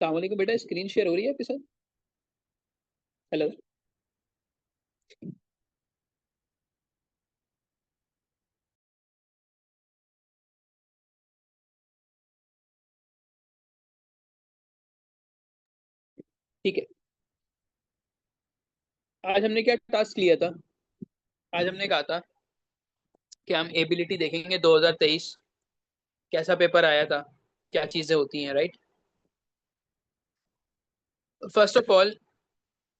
अस्सलाम वालेकुम बेटा, स्क्रीन शेयर हो रही है आपके साथ? हेलो। ठीक है। आज हमने क्या टास्क लिया था? आज हमने कहा था कि हम एबिलिटी देखेंगे 2023 कैसा पेपर आया था, क्या चीजें होती हैं, राइट। फर्स्ट ऑफ ऑल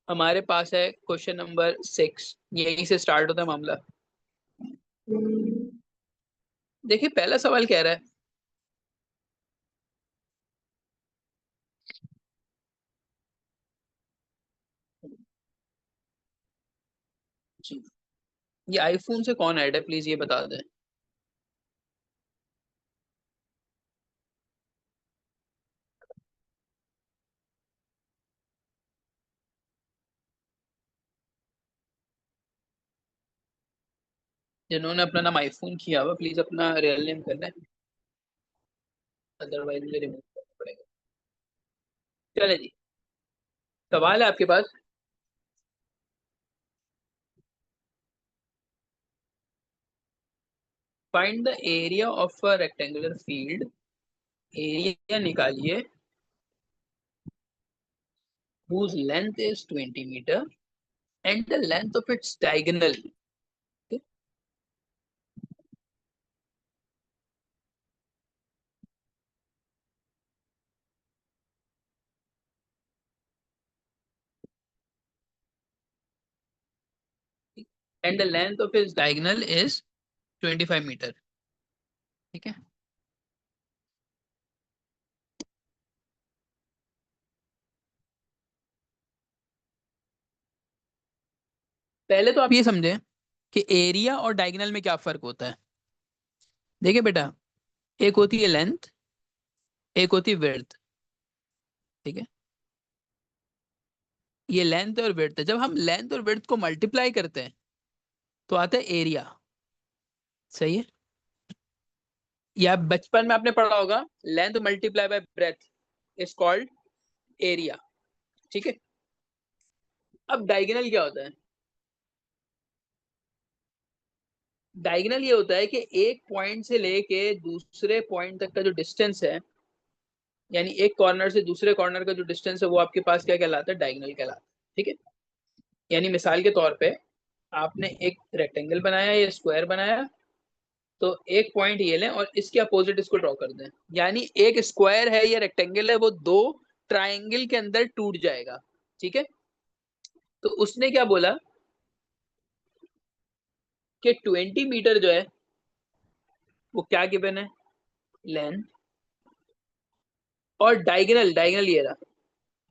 हमारे पास है क्वेश्चन नंबर 6, यहीं से स्टार्ट होता है मामला। देखिए पहला सवाल कह रहा है जी, ये आईफोन से कौन ऐड है, प्लीज ये बता दें। जिन्होंने अपना नाम आईफोन किया हुआ प्लीज अपना रियल नेम कर लें, अदरवाइज मुझे रिमूव करना पड़ेगा। चले जी, सवाल है आपके पास। Find the area of a rectangular field, area निकालिए whose length is 20 meter and the length of its diagonal. Okay? And the length of its diagonal is 25 meter. ठीक है। पहले तो आप ये समझें कि एरिया और डायगोनल में क्या फर्क होता है। देखिए बेटा, एक होती है लेंथ, एक होती है विड्थ। ठीक है। ये लेंथ और विड्थ है, जब हम लेंथ और विड्थ को मल्टीप्लाई करते हैं तो आता है एरिया। सही है। या बचपन में आपने पढ़ा होगा, length multiply by breath is called area. ठीक है। अब डायगोनल क्या होता है? डायगोनल ये होता है कि एक पॉइंट से लेके दूसरे पॉइंट तक का जो डिस्टेंस है, यानी एक कॉर्नर से दूसरे कॉर्नर का जो डिस्टेंस है, वो आपके पास क्या कहलाता है? डायगोनल कहलाता है। ठीक है। यानी मिसाल के तौर पे आपने एक रेक्टेंगल बनाया या स्क्वायर बनाया, तो एक पॉइंट ये लें और इसके अपोजिट इसको ड्रॉ कर दें, यानी एक स्क्वायर है या रेक्टेंगल है वो दो ट्राइंगल के अंदर टूट जाएगा। ठीक है। तो उसने क्या बोला कि 20 मीटर जो है वो क्या गिवन है? लेंथ। और डायगोनल, डायगोनल ये रहा,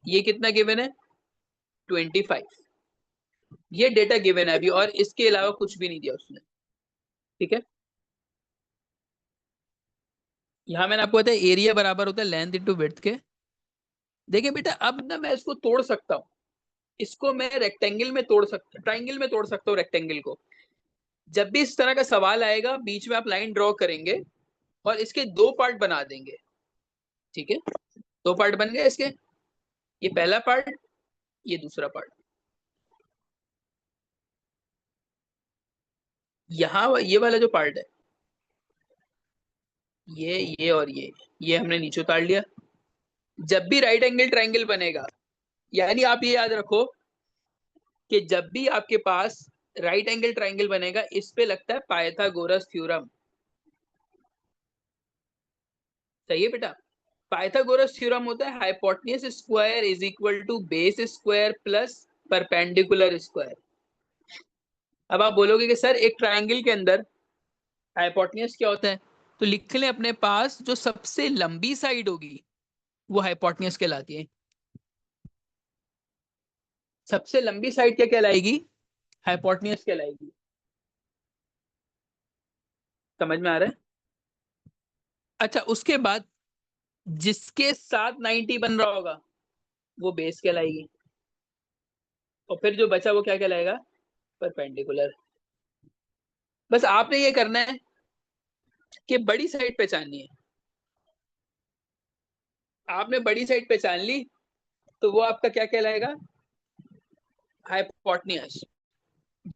ये कितना गिवन है? 25। ये डेटा गिवन है अभी, और इसके अलावा कुछ भी नहीं दिया उसने। ठीक है। यहाँ मैंने आपको बताया एरिया बराबर होता है लेंथ इंटू विड्थ के। देखिए बेटा, अब ना मैं इसको तोड़ सकता हूँ, इसको मैं रेक्टेंगल में तोड़ सकता, ट्राइंगल में तोड़ सकता हूँ रेक्टेंगल को। जब भी इस तरह का सवाल आएगा, बीच में आप लाइन ड्रॉ करेंगे और इसके दो पार्ट बना देंगे। ठीक है। दो पार्ट बन गए इसके, ये पहला पार्ट, ये दूसरा पार्ट। यहाँ ये वाला जो पार्ट है, ये और ये हमने नीचे उतार लिया। जब भी राइट एंगल ट्राइंगल बनेगा, यानी आप ये याद रखो कि जब भी आपके पास राइट एंगल ट्राइंगल बनेगा, इस पे लगता है पाइथागोरस थ्योरम। सही है बेटा। पाइथागोरस थ्योरम होता है hypotenuse square is equal to base square plus perpendicular square. अब आप बोलोगे कि सर एक ट्राइंगल के अंदर हाइपोटेन्यूज क्या होता है, तो लिख लें अपने पास जो सबसे लंबी साइड होगी वो हाइपोटेन्यूज कहलाती है। सबसे लंबी साइड क्या कहलाएगी? हाइपोटेन्यूज कहलाएगी। समझ में आ रहा है? अच्छा, उसके बाद जिसके साथ 90 बन रहा होगा वो बेस कहलाएगी, और फिर जो बचा वो क्या कहलाएगा? परपेंडिकुलर। बस आपने ये करना है कि बड़ी साइड पहचाननी है। आपने बड़ी साइड पहचान ली, तो वो आपका क्या कहलाएगा? हाइपोटेन्यूज।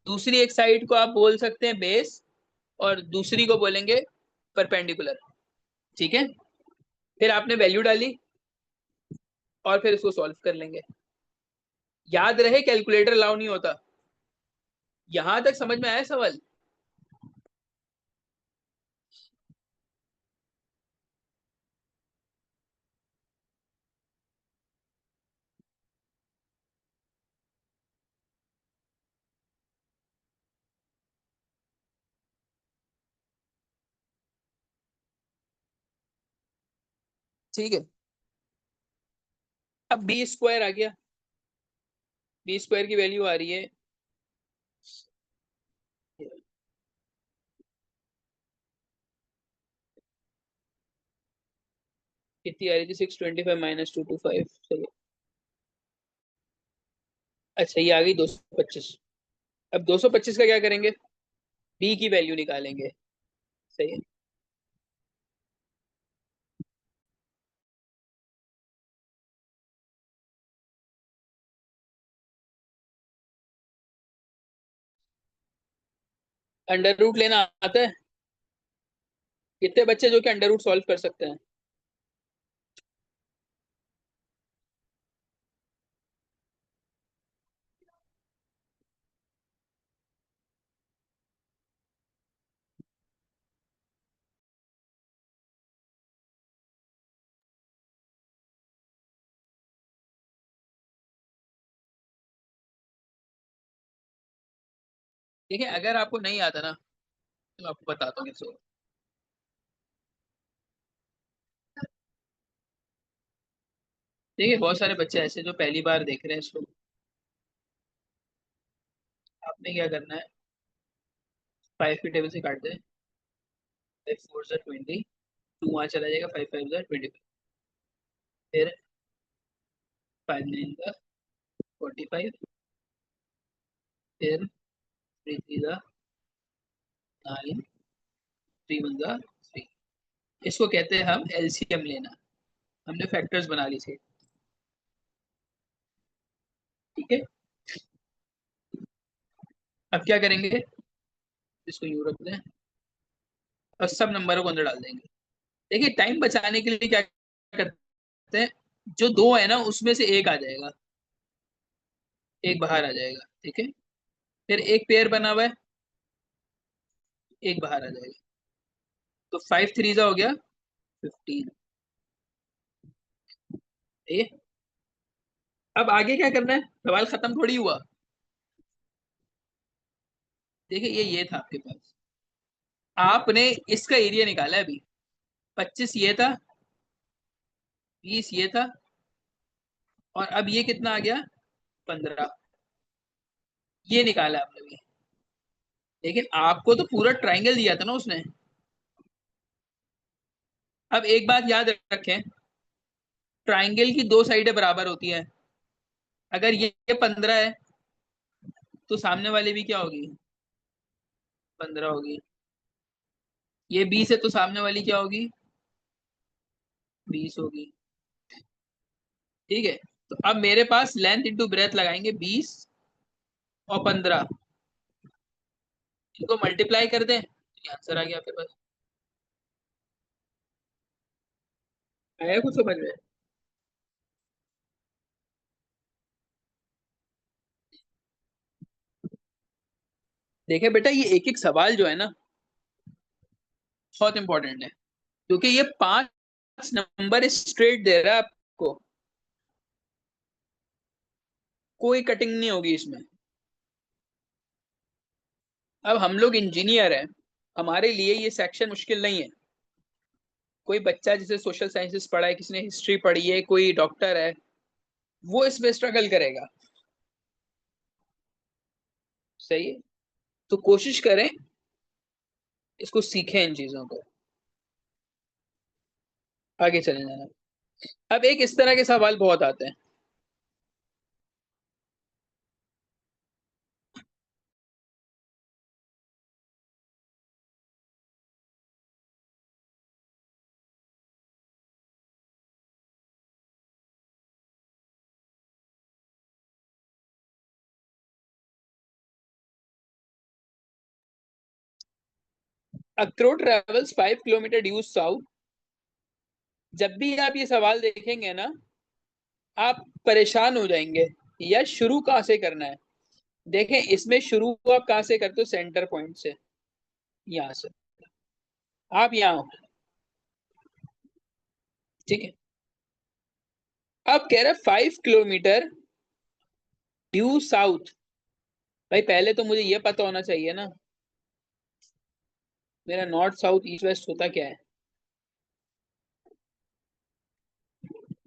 दूसरी एक साइड को आप बोल सकते हैं बेस, और दूसरी को बोलेंगे परपेंडिकुलर। ठीक है, फिर आपने वैल्यू डाली और फिर इसको सॉल्व कर लेंगे। याद रहे कैलकुलेटर अलाउ नहीं होता। यहां तक समझ में आया सवाल? ठीक है, अब बी स्क्वायर आ गया। बी स्क्वायर की वैल्यू आ रही है, कितनी आ रही थी? 625 माइनस 225। सही है। अच्छा, ये आ गई 225। अब 225 का क्या करेंगे? बी की वैल्यू निकालेंगे। सही है। अंडर रूट लेना आता है? कितने बच्चे जो कि अंडर रूट सॉल्व कर सकते हैं? ठीक है, अगर आपको नहीं आता ना, तो आपको बताता हूँ कैसे होगा। ठीक है, बहुत सारे बच्चे ऐसे जो पहली बार देख रहे हैं इसको। आपने क्या करना है, 5 की टेबल से काट दे। 5 4 20, 2 वहाँ चला जाएगा, 5 5 20। फिर 5 9 45। फिर 3 3 9, 3 1 3। इसको कहते हैं हम एलसीएम लेना। हमने फैक्टर्स बना ली थे। ठीक है, अब क्या करेंगे? इसको यूं रख दें और सब नंबरों को अंदर डाल देंगे। देखिए, टाइम बचाने के लिए क्या करते हैं, जो दो है ना उसमें से एक आ जाएगा, एक बाहर आ जाएगा। ठीक है, फिर एक पेयर बना हुआ है, एक बाहर आ जाएगा। तो 5 3 हो गया 15। ये, अब आगे क्या करना है? सवाल खत्म थोड़ी हुआ। देखिए, ये था आपके पास। आपने इसका एरिया निकाला है अभी। 25 ये था, 20 ये था, और अब ये कितना आ गया? 15। ये निकाला आपने भी। लेकिन आपको तो पूरा ट्राइंगल दिया था ना उसने। अब एक बात याद रखें, ट्राइंगल की दो साइडें बराबर होती है। अगर ये 15 है, तो सामने वाली भी क्या होगी? 15 होगी। ये 20 है, तो सामने वाली क्या होगी? 20 होगी। ठीक है, तो अब मेरे पास लेंथ इंटू ब्रेथ लगाएंगे, 20 और 15। इनको मल्टीप्लाई कर दें तो आंसर आ गया आपके पास। आया कुछ समझ में? देखे बेटा, ये एक एक सवाल जो है ना, बहुत इंपॉर्टेंट है। क्योंकि ये 5 नंबर स्ट्रेट दे रहा है आपको, कोई कटिंग नहीं होगी इसमें। अब हम लोग इंजीनियर हैं, हमारे लिए ये सेक्शन मुश्किल नहीं है। कोई बच्चा जिसे सोशल साइंसेस पढ़ा है, किसी ने हिस्ट्री पढ़ी है, कोई डॉक्टर है, वो इसमें स्ट्रगल करेगा। सही है, तो कोशिश करें इसको सीखें, इन चीजों को आगे चले जाना। अब एक इस तरह के सवाल बहुत आते हैं। A crow travels 5 kilometre due south. जब भी आप ये सवाल देखेंगे ना, आप परेशान हो जाएंगे, या शुरू कहाँ से करना है। देखें, इसमें शुरू आप कहाँ से करते हो, सेंटर पॉइंट से, यहाँ से। आप यहाँ हो, ठीक है। अब कह रहा है 5 किलोमीटर ड्यू साउथ। भाई पहले तो मुझे ये पता होना चाहिए ना, मेरा नॉर्थ साउथ ईस्ट वेस्ट होता क्या है।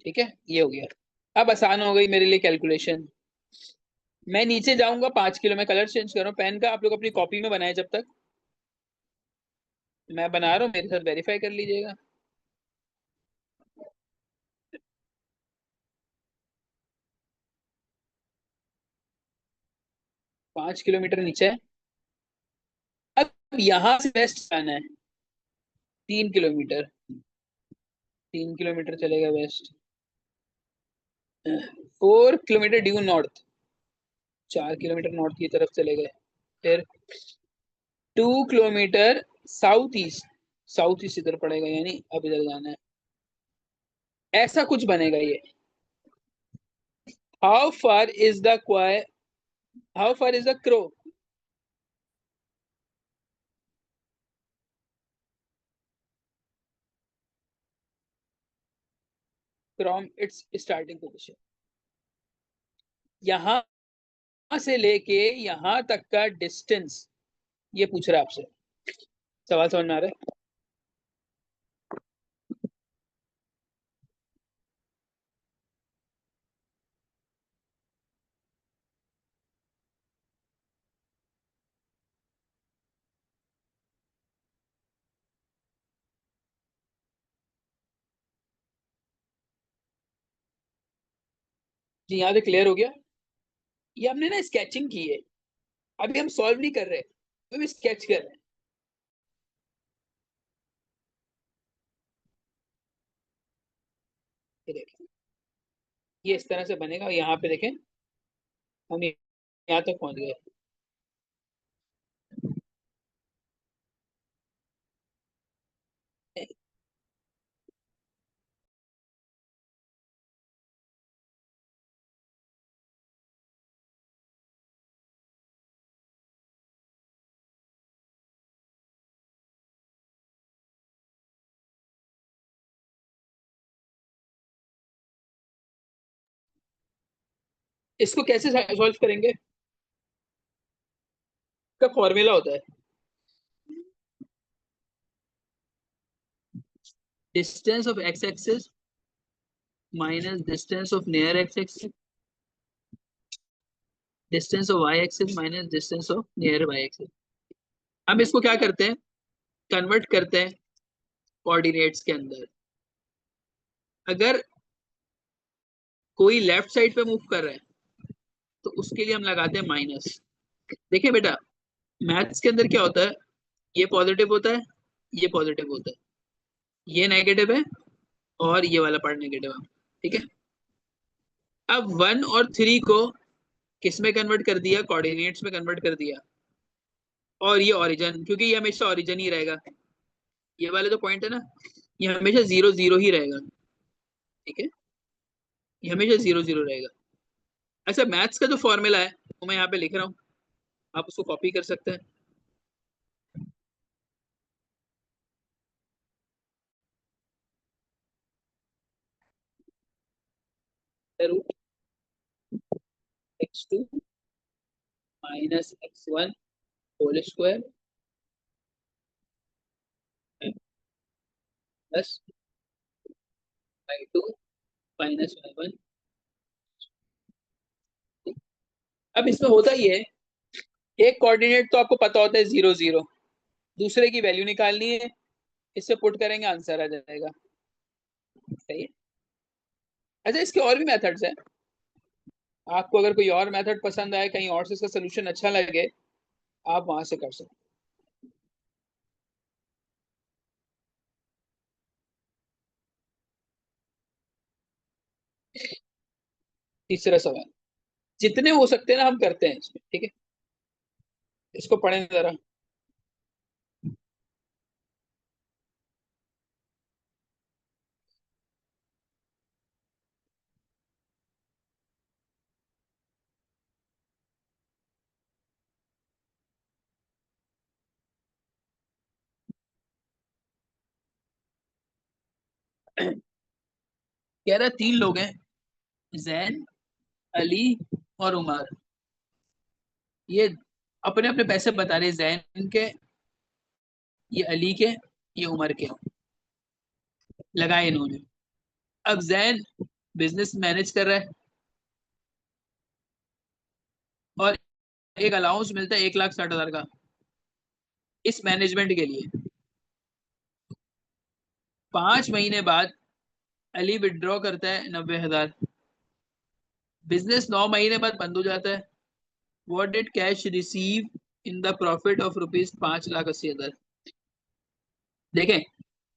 ठीक है, ये हो गया। अब आसान हो गई मेरे लिए कैलकुलेशन। मैं नीचे जाऊंगा 5 किलो में, कलर चेंज कर रहा हूँ पेन का, आप लोग अपनी कॉपी में बनाए जब तक। मैं बना रहा हूँ, मेरे साथ वेरीफाई कर लीजिएगा। 5 किलोमीटर नीचे है। अब यहाँ से वेस्ट जाना है 3 किलोमीटर। 3 किलोमीटर चलेगा west. 4 kilometre due north, 4 kilometre north की तरफ चले गए। फिर 2 kilometre south east, south east इधर पड़ेगा, यानी अब इधर जाना है। ऐसा कुछ बनेगा ये। How far is the क्वाय, how far is the crow from its starting position. यहां से लेके यहां तक का डिस्टेंस, ये पूछ रहा है आपसे। सवाल समझ में आ रहा है। जी, यहाँ से क्लियर हो गया। ये हमने ना स्केचिंग की है, अभी हम सॉल्व नहीं कर रहे, अभी स्केच कर रहे हैं। ये देखें, ये इस तरह से बनेगा। यहाँ पे देखें, हम यहाँ तक पहुंच गए। इसको कैसे सॉल्व करेंगे, का फॉर्मूला होता है distance of X axis minus distance of near X axis, distance of Y axis minus distance of near Y axis. हम इसको क्या करते हैं, कन्वर्ट करते हैं कोऑर्डिनेट्स के अंदर। अगर कोई लेफ्ट साइड पे मूव कर रहा है, तो उसके लिए हम लगाते हैं माइनस। देखिए बेटा, मैथ्स के अंदर क्या होता है, ये पॉजिटिव होता है, ये पॉजिटिव होता है, ये नेगेटिव है, और ये वाला पार्ट नेगेटिव है। ठीक है। अब 1 और 3 को किस में कन्वर्ट कर दिया, कोऑर्डिनेट्स में कन्वर्ट कर दिया। और ये ओरिजिन, क्योंकि ये हमेशा ओरिजिन ही रहेगा, ये वाले जो पॉइंट है ना, ये हमेशा 0 0 ही रहेगा। ठीक है, ये हमेशा 0 0 रहेगा। अच्छा, मैथ्स का जो फॉर्मूला है वो मैं यहाँ पे लिख रहा हूँ, आप उसको कॉपी कर सकते हैं। Root x2 minus x1 whole square plus y2 minus y1। अब इसमें होता ही है, एक कोऑर्डिनेट तो आपको पता होता है 0 0, दूसरे की वैल्यू निकालनी है, इससे पुट करेंगे आंसर आ जाएगा। सही है। अच्छा, इसके और भी मेथड्स हैं, आपको अगर कोई और मेथड पसंद आए, कहीं और से इसका सोल्यूशन अच्छा लगे, आप वहां से कर सकते हैं। तीसरा सवाल, जितने हो सकते हैं ना हम करते हैं इसमें। ठीक है, इसको पढ़ें जरा। कह रहा है 3 लोग हैं, जैन, अली और उमर। ये अपने अपने पैसे बता रहे, जैन के, ये अली के, ये उमर के, लगाए इन्होंने। अब जैन बिजनेस मैनेज कर रहा है और एक अलाउंस मिलता है 1,60,000 का इस मैनेजमेंट के लिए। 5 महीने बाद अली विड्रॉ करता है 90,000। बिजनेस 9 महीने बाद बंद हो जाता है। What did cash receive in the profit of rupees 5,80,000। देखें,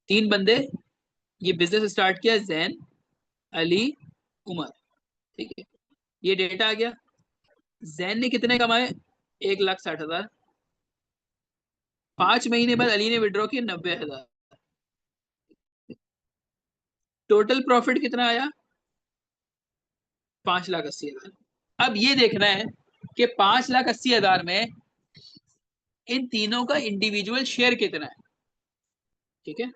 3 बंदे, ये बिजनेस स्टार्ट किया, जैन, अली, उमर। ठीक है, ये डेटा आ गया। जैन ने कितने कमाए? 1,60,000। 5 महीने बाद अली ने विड्रॉ किया 90,000। टोटल प्रॉफिट कितना आया? 5,80,000। अब ये देखना है कि 5,80,000 में इन तीनों का इंडिविजुअल शेयर कितना है। ठीक है,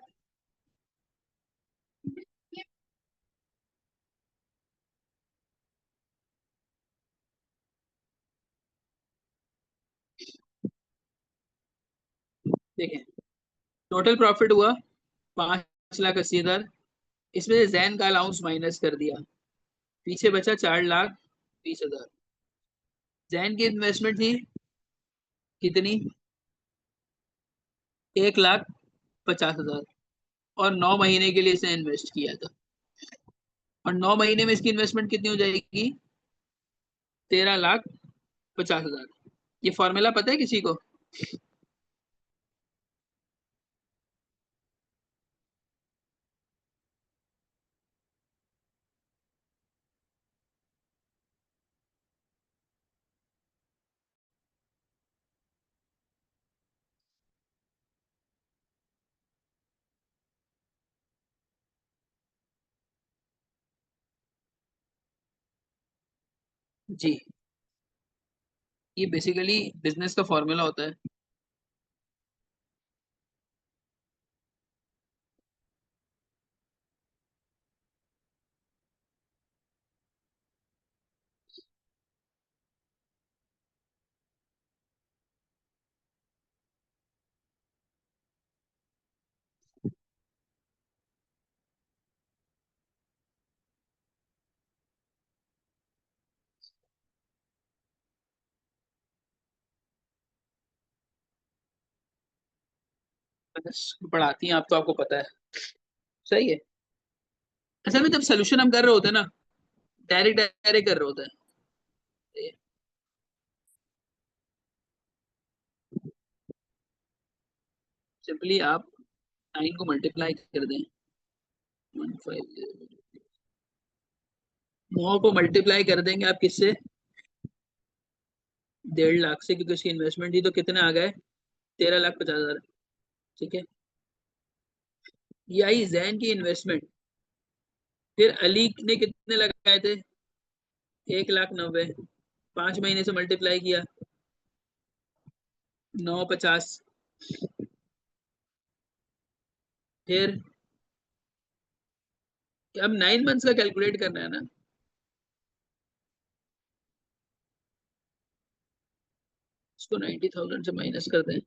देखें, टोटल प्रॉफिट हुआ 5,80,000। इसमें से जैन का अलाउंस माइनस कर दिया, पीछे बचा 4,20,000। जैन की इन्वेस्टमेंट थी कितनी? 1,50,000। और 9 महीने के लिए इसने इन्वेस्ट किया था, और 9 महीने में इसकी इन्वेस्टमेंट कितनी हो जाएगी? 13,50,000। ये फॉर्मूला पता है किसी को? जी, ये बेसिकली बिजनेस का फॉर्मूला होता है। पढ़ाती हैं आप तो आपको पता है। सही है। असल में जब सोल्यूशन हम कर रहे होते हैं ना, डायरेक्ट डायरेक्ट कर रहे होते हैं। सिंपली आप 9 को मल्टीप्लाई कर दें, 150। 9 को मल्टीप्लाई कर देंगे आप किससे? 1.5 लाख से, क्योंकि उसकी इन्वेस्टमेंट थी, तो कितने आ गए? 13,50,000। ठीक है, ये आई जैन की इन्वेस्टमेंट। फिर अली ने कितने लगाए थे? 1,90,000। 5 महीने से मल्टीप्लाई किया, 950। फिर अब 9 मंथ्स का कैलकुलेट करना है ना। इसको 90,000 से माइनस कर दें,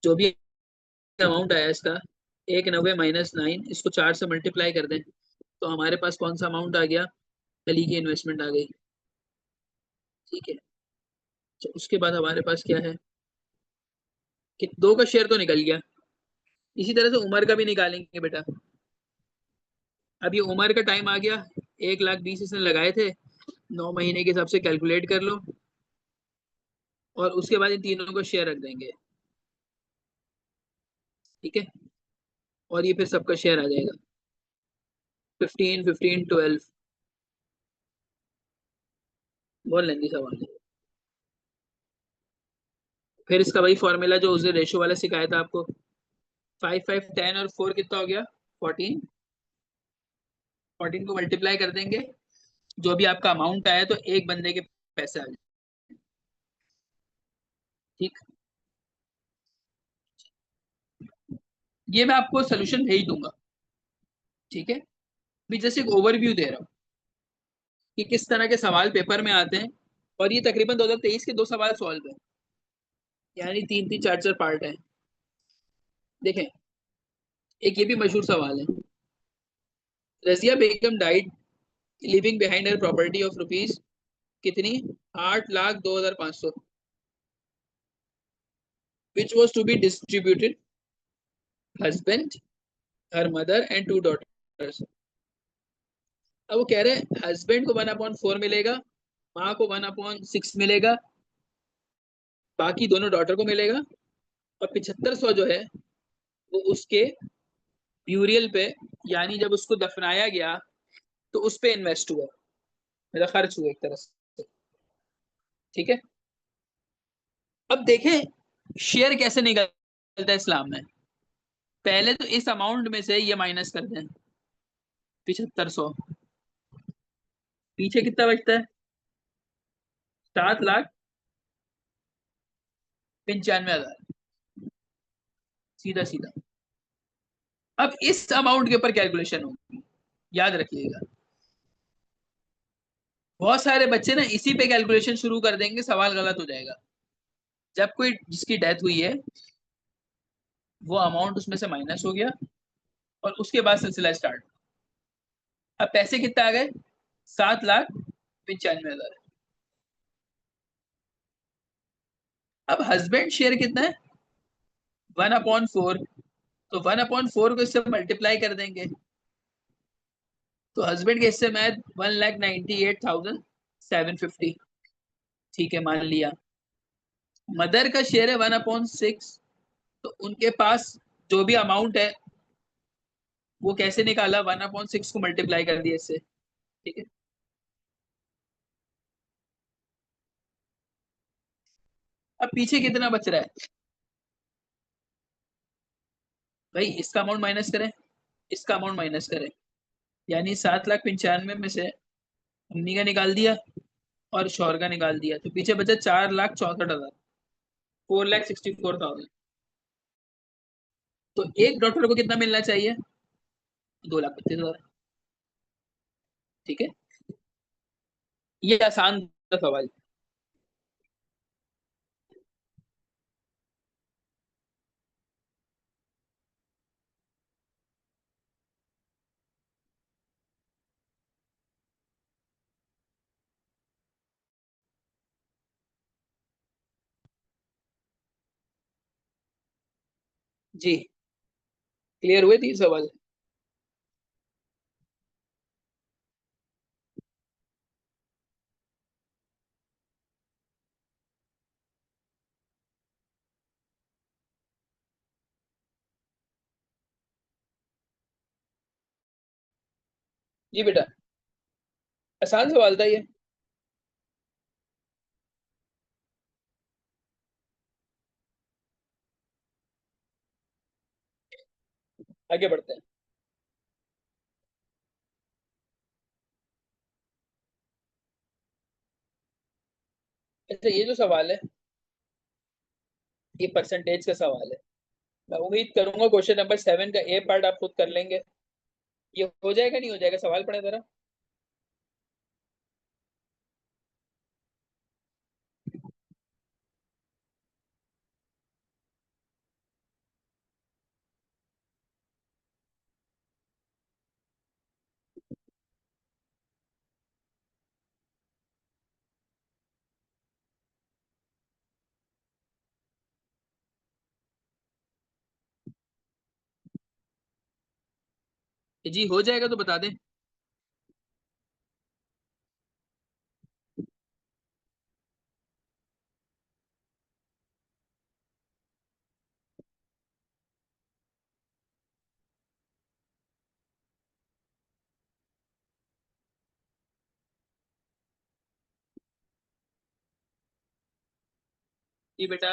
जो भी अमाउंट आया इसका, 190 माइनस 9, इसको 4 से मल्टीप्लाई कर दें, तो हमारे पास कौन सा अमाउंट आ गया? अली की इन्वेस्टमेंट आ गई। ठीक है, तो उसके बाद हमारे पास क्या है कि 2 का शेयर तो निकल गया। इसी तरह से उमर का भी निकालेंगे बेटा। अब ये उमर का टाइम आ गया, 1,20,000 इसने लगाए थे, 9 महीने के हिसाब से कैलकुलेट कर लो, और उसके बाद इन तीनों को शेयर रख देंगे। ठीक है, और ये फिर सबका शेयर आ जाएगा, 15, 15, 12। बहुत लेंदी सवाल है। फिर इसका वही फॉर्मूला जो उसने रेशो वाला सिखाया था आपको, 5, 5, 10 और 4 कितना हो गया? 14। 14 को मल्टीप्लाई कर देंगे, जो भी आपका अमाउंट आया, तो एक बंदे के पैसे आ गए। ठीक। ये मैं आपको सोल्यूशन भेज दूंगा, ठीक है। अभी जैसे एक ओवरव्यू दे रहा हूँ कि किस तरह के सवाल पेपर में आते हैं, और ये तकरीबन 2023 के 2 सवाल सॉल्व है, यानी 3 3 4 4 पार्ट है। देखें, एक ये भी मशहूर सवाल है, Razia Begum died living behind her property of rupees कितनी, 8,02,500, which was to be distributed husband, her mother and 2 daughters। अब वो कह रहे हैं हस्बैंड को 1/4 मिलेगा, माँ को 1/6 मिलेगा, बाकी दोनों डॉटर को मिलेगा, और 7500 जो है वो उसके ब्यूरियल पे, यानी जब उसको दफनाया गया तो उस पे इन्वेस्ट हुआ, मेरा खर्च हुआ एक तरह से, ठीक है। अब देखें शेयर कैसे निकलता है इस्लाम में। पहले तो इस अमाउंट में से ये माइनस कर दें, 7500, पीछे कितना बचता है, 7,95,000, सीधा सीधा। अब इस अमाउंट के ऊपर कैलकुलेशन होगी, याद रखिएगा। बहुत सारे बच्चे ना इसी पे कैलकुलेशन शुरू कर देंगे, सवाल गलत हो जाएगा। जब कोई जिसकी डेथ हुई है वो अमाउंट उसमें से माइनस हो गया, और उसके बाद सिलसिला स्टार्ट। अब पैसे कितने आ गए, 7,95,000। अब हस्बैंड शेयर कितना है, 1/4, तो 1/4 को इससे मल्टीप्लाई कर देंगे, तो हस्बैंड के हिस्से में 1,98,750, ठीक है, मान लिया। मदर का शेयर है 1/6, तो उनके पास जो भी अमाउंट है वो कैसे निकाला, 1/6 को मल्टीप्लाई कर दिया इससे, ठीक है। अब पीछे कितना बच रहा है भाई, इसका अमाउंट माइनस करें, इसका अमाउंट माइनस करें, यानी 7,95,000 में से अम्मी का निकाल दिया और शौहर का निकाल दिया, तो पीछे बचा 4,64,000, 4,64,000। तो एक डॉक्टर को कितना मिलना चाहिए, 2,32,000, ठीक है। ये आसान था सवाल। जी, क्लियर हुए 3 सवाल। जी बेटा, आसान सवाल था ये। आगे बढ़ते हैं। अच्छा, ये जो सवाल है ये परसेंटेज का सवाल है। मैं उम्मीद करूंगा क्वेश्चन नंबर 7 का ए पार्ट आप खुद कर लेंगे। ये हो जाएगा नहीं हो जाएगा, सवाल पढ़े जरा। जी हो जाएगा तो बता दें। जी बेटा,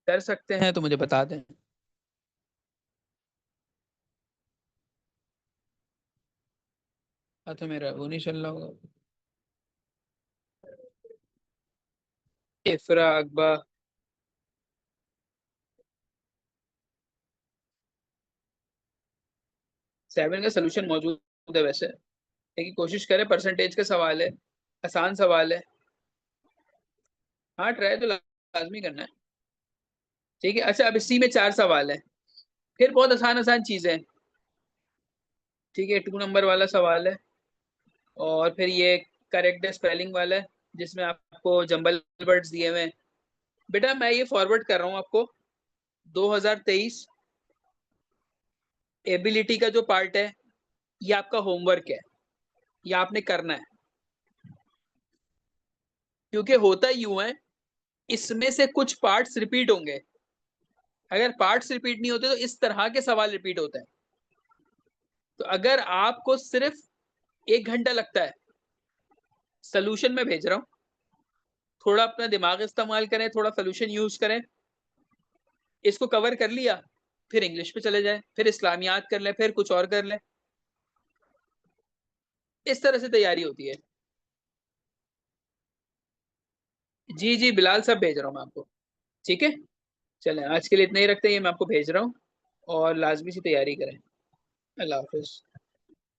कर सकते हैं तो मुझे बता दें। तो मेरा वो नहीं चल रहा होगा। इफ्रा अकबा। 7 का सोल्यूशन मौजूद है वैसे, लेकिन कोशिश करें, परसेंटेज का सवाल है, आसान सवाल है। हाँ, ट्राई तो लाजमी करना है। ठीक है, अच्छा अब इसी में 4 सवाल है, फिर बहुत आसान आसान चीजें हैं। ठीक है, 2 नंबर वाला सवाल है, और फिर ये करेक्ट स्पेलिंग वाला है, जिसमें आपको जंबल वर्ड्स दिए हुए हैं। बेटा मैं ये फॉरवर्ड कर रहा हूँ आपको, 2023 एबिलिटी का जो पार्ट है, ये आपका होमवर्क है, ये आपने करना है। क्योंकि होता यूं है, इसमें से कुछ पार्ट्स रिपीट होंगे, अगर पार्ट्स रिपीट नहीं होते तो इस तरह के सवाल रिपीट होते हैं। तो अगर आपको सिर्फ 1 घंटा लगता है, सोल्यूशन में भेज रहा हूं, थोड़ा अपना दिमाग इस्तेमाल करें, थोड़ा सोल्यूशन यूज करें, इसको कवर कर लिया, फिर इंग्लिश पे चले जाए, फिर इस्लामियात कर ले, फिर कुछ और कर ले। इस तरह से तैयारी होती है। जी जी बिलाल, सब भेज रहा हूँ मैं आपको। ठीक है, चलें आज के लिए इतना ही रखते हैं, ये मैं आपको भेज रहा हूँ, और लाजमी सी तैयारी करें। अल्लाह हाफिज।